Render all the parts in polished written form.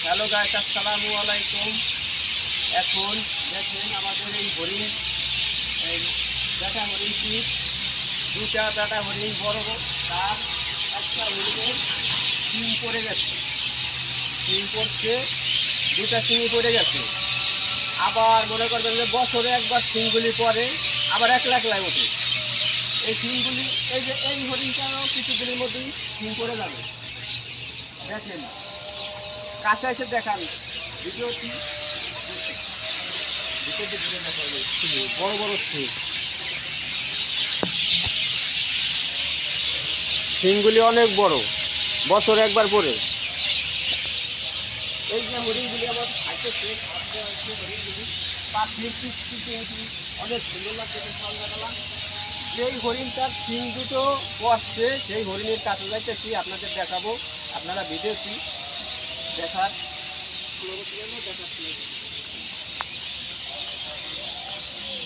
Hello guys, আসসালামু আলাইকুম। এখন দেখেন আমাদের এই হরিণ, এই বেটা হরিণটি দুটা বেটা হরিণ বড়, তার একটা হরিণের শিং পড়ে গেছে, শিং পড়ছে, দুটা শিঙি পড়ে গেছে। আবার মনে করবেন যে বছরে একবার শিংগুলি পরে আবার একলা একলাই ওঠে। এই শিংগুলি এই যে এই হরিণটাও কিছুদিনের মধ্যেই শিং পড়ে যাবে। দেখেন, কাছে এসে দেখান ভিডিওটি, বড় বড় শিংগুলি অনেক বড়, বছরে একবার পরে। এই যে হরিণগুলি আমার খাইতেছে, হরিণগুলি পাখির অনেক সুন্দর লাগছে। যেই হরিণটার শিং দুটো বসছে সেই হরিণের কাছে যাইতেছি, আপনাদের দেখাবো। আপনারা ভিডিওটি দেখার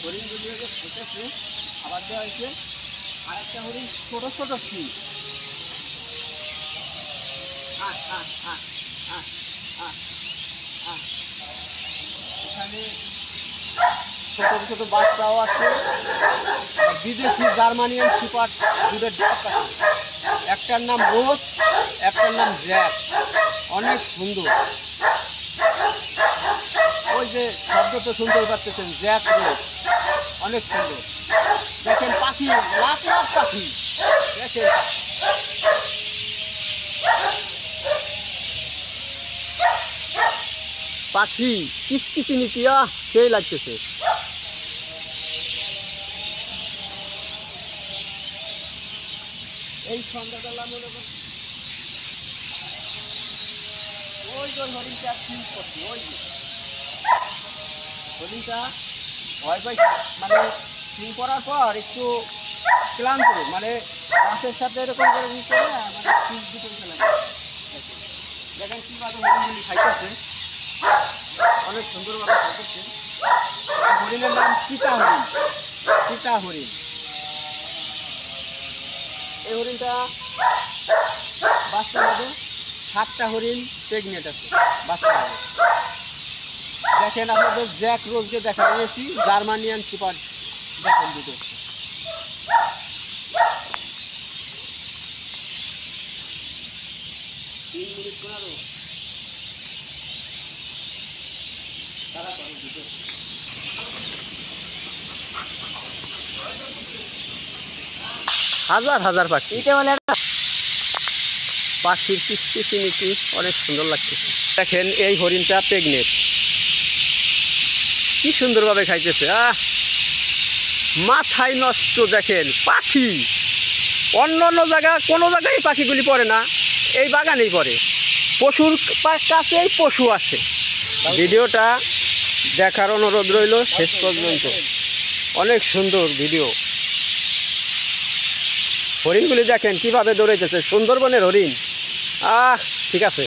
হরিণগুলি ফুটেছে, আবার দেওয়া হয়েছে আর একটা হরিণ ছোট ছোট শিং। এখানে ছোট ছোট বাচ্চাও আছে, বিদেশি জার্মানিয়ান শিপার দুধের ডাক আছে। একটার নাম রোজ, একটার নাম জ্যাক, অনেক সুন্দর। ওই যে শব্দ তো শুনতে পাচ্ছেন, জ্যাক রোজ, অনেক সুন্দর। দেখেন পাখি, লাখ লাখ পাখি, দেখেন পাখি কিচকিচিনিতিয়া সেই লাগতেছে। এই সন্ধ্যাবেলা মনে করেন ওই যে হরিণটা ফিল করছি, ওই যে হরিণটা ভয় পাই, মানে ফিল করার পর একটু ক্লান্ত, মানে গাছের সাথে এরকম করে মানে ফিল দিতে লাগে। দেখেন কীভাবে হরিণগুলি খাইতেছে, অনেক সুন্দরভাবে খাইতেছে। হরিণের নাম সীতা হরিণ, সীতা হরিণ। এই হরিণটা বাচ্চা হবে, 7টা হরিণ প্রেগনেন্ট আছে, বাচ্চা হবে। দেখেন আপনাদের জ্যাক রোজকে দেখা দিয়েছি, জার্মানিয়ান সুপার, দেখেন দুটো। হাজার হাজার পাখি, এটা মানে পাখির কিচকিচিনিটি অনেক সুন্দর লাগতেছে। দেখেন এই হরিণটা প্রেগনেন্ট, কি সুন্দরভাবে খাইতেছে। মাথায় নষ্ট। দেখেন পাখি, অন্য অন্য জায়গা কোনো জায়গায় পাখিগুলি পড়ে না, এই বাগানেই পড়ে। পশুর কাছেই পশু আছে। ভিডিওটা দেখার অনুরোধ রইল শেষ পর্যন্ত, অনেক সুন্দর ভিডিও। হরিণগুলি দেখেন কিভাবে দৌড়াইতেছে, সুন্দরবনের হরিণ। ঠিক আছে।